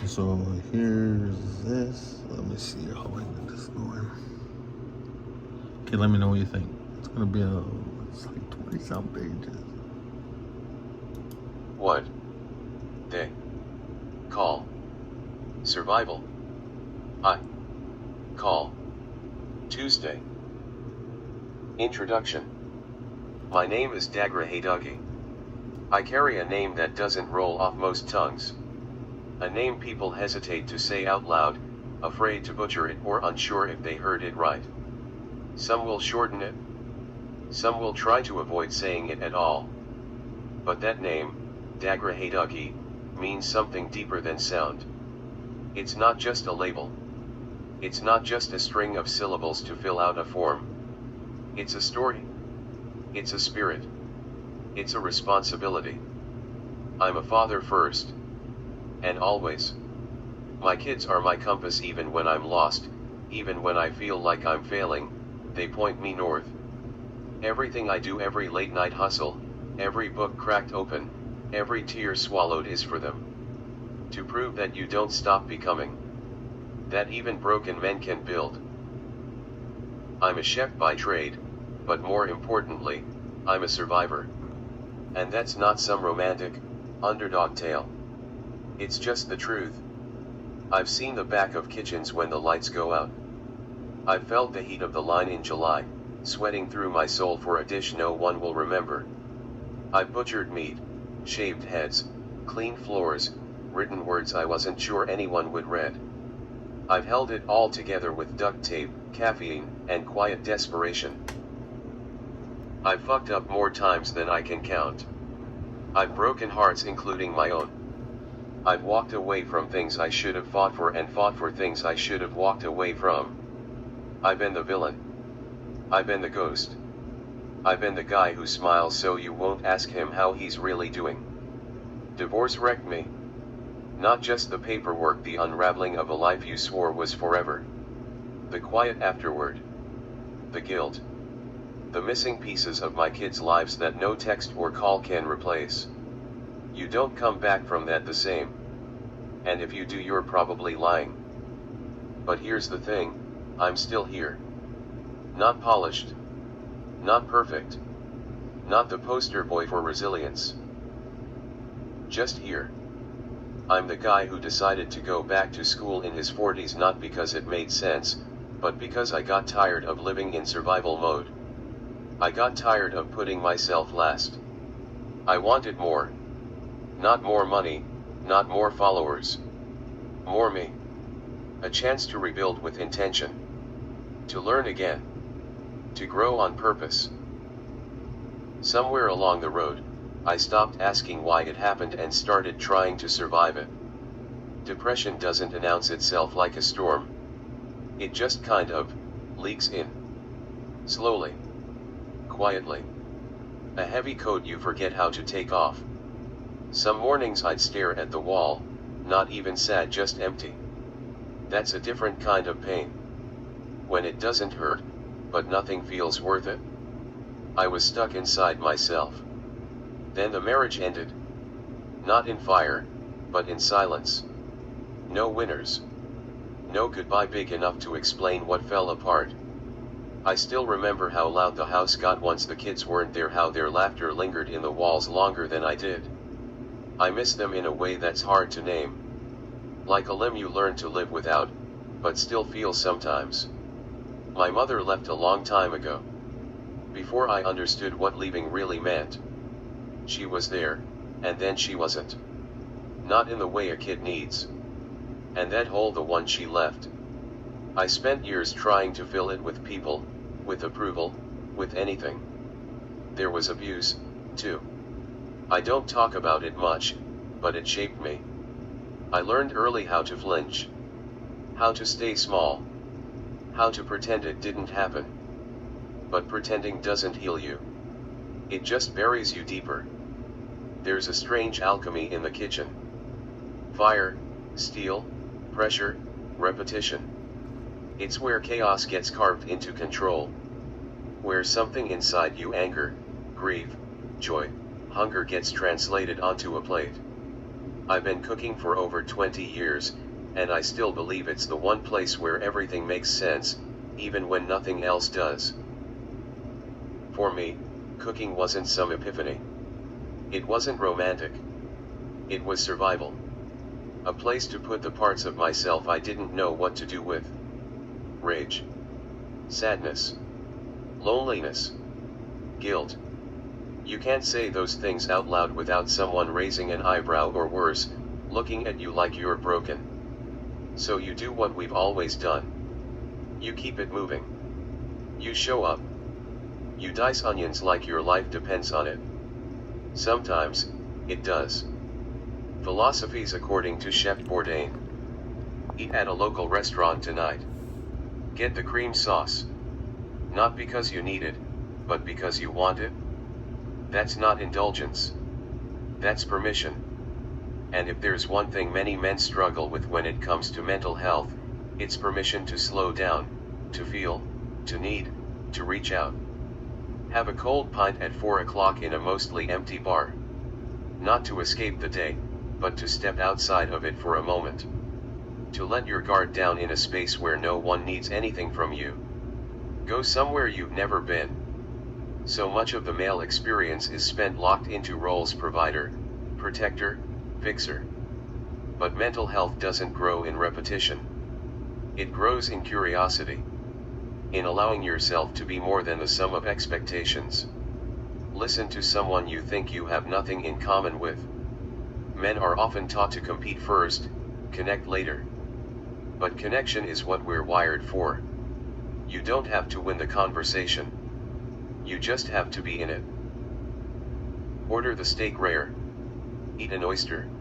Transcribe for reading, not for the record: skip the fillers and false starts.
So here's this. Let me see how I get this going. Okay, let me know what you think. It's gonna be it's like 20 some pages. What they call survival. I call Tuesday. Introduction. My name is Dagra Hayduggi. I carry a name that doesn't roll off most tongues. A name people hesitate to say out loud, afraid to butcher it or unsure if they heard it right. Some will shorten it. Some will try to avoid saying it at all. But that name, Dagra Hayduggi, means something deeper than sound. It's not just a label. It's not just a string of syllables to fill out a form. It's a story. It's a spirit. It's a responsibility. I'm a father first. And always. My kids are my compass even when I'm lost, even when I feel like I'm failing, they point me north. Everything I do, every late night hustle, every book cracked open, every tear swallowed is for them. To prove that you don't stop becoming. That even broken men can build. I'm a chef by trade, but more importantly, I'm a survivor. And that's not some romantic, underdog tale. It's just the truth. I've seen the back of kitchens when the lights go out. I've felt the heat of the line in July, sweating through my soul for a dish no one will remember. I've butchered meat, shaved heads, cleaned floors, written words I wasn't sure anyone would read. I've held it all together with duct tape, caffeine, and quiet desperation. I've fucked up more times than I can count. I've broken hearts including my own. I've walked away from things I should have fought for and fought for things I should have walked away from. I've been the villain. I've been the ghost. I've been the guy who smiles so you won't ask him how he's really doing. Divorce wrecked me. Not just the paperwork, the unraveling of a life you swore was forever. The quiet afterward. The guilt. The missing pieces of my kids' lives that no text or call can replace. You don't come back from that the same. And if you do, you're probably lying. But here's the thing, I'm still here. Not polished. Not perfect. Not the poster boy for resilience. Just here. I'm the guy who decided to go back to school in his 40s not because it made sense, but because I got tired of living in survival mode. I got tired of putting myself last. I wanted more. Not more money, not more followers. More me. A chance to rebuild with intention. To learn again. To grow on purpose. Somewhere along the road, I stopped asking why it happened and started trying to survive it. Depression doesn't announce itself like a storm. It just kind of leaks in. Slowly. Quietly. A heavy coat you forget how to take off. Some mornings I'd stare at the wall, not even sad, just empty. That's a different kind of pain. When it doesn't hurt, but nothing feels worth it. I was stuck inside myself. Then the marriage ended. Not in fire, but in silence. No winners. No goodbye big enough to explain what fell apart. I still remember how loud the house got once the kids weren't there, how their laughter lingered in the walls longer than I did. I miss them in a way that's hard to name. Like a limb you learn to live without, but still feel sometimes. My mother left a long time ago. Before I understood what leaving really meant. She was there, and then she wasn't. Not in the way a kid needs. And that hole, the one she left. I spent years trying to fill it with people, with approval, with anything. There was abuse, too. I don't talk about it much, but it shaped me. I learned early how to flinch. How to stay small. How to pretend it didn't happen. But pretending doesn't heal you. It just buries you deeper. There's a strange alchemy in the kitchen. Fire, steel, pressure, repetition. It's where chaos gets carved into control. Where something inside you, anger, grief, joy, hunger, gets translated onto a plate. I've been cooking for over 20 years, and I still believe it's the one place where everything makes sense, even when nothing else does. For me, cooking wasn't some epiphany. It wasn't romantic. It was survival. A place to put the parts of myself I didn't know what to do with. Rage. Sadness. Loneliness. Guilt. You can't say those things out loud without someone raising an eyebrow or worse, looking at you like you're broken. So you do what we've always done. You keep it moving. You show up. You dice onions like your life depends on it. Sometimes, it does. Philosophies according to Chef Bourdain. Eat at a local restaurant tonight. Get the cream sauce. Not because you need it, but because you want it. That's not indulgence. That's permission. And if there's one thing many men struggle with when it comes to mental health, it's permission to slow down, to feel, to need, to reach out. Have a cold pint at 4 o'clock in a mostly empty bar. Not to escape the day, but to step outside of it for a moment. To let your guard down in a space where no one needs anything from you. Go somewhere you've never been. So much of the male experience is spent locked into roles: provider, protector, fixer. But mental health doesn't grow in repetition. It grows in curiosity. In allowing yourself to be more than the sum of expectations. Listen to someone you think you have nothing in common with. Men are often taught to compete first, connect later. But connection is what we're wired for. You don't have to win the conversation. You just have to be in it. Order the steak rare. Eat an oyster.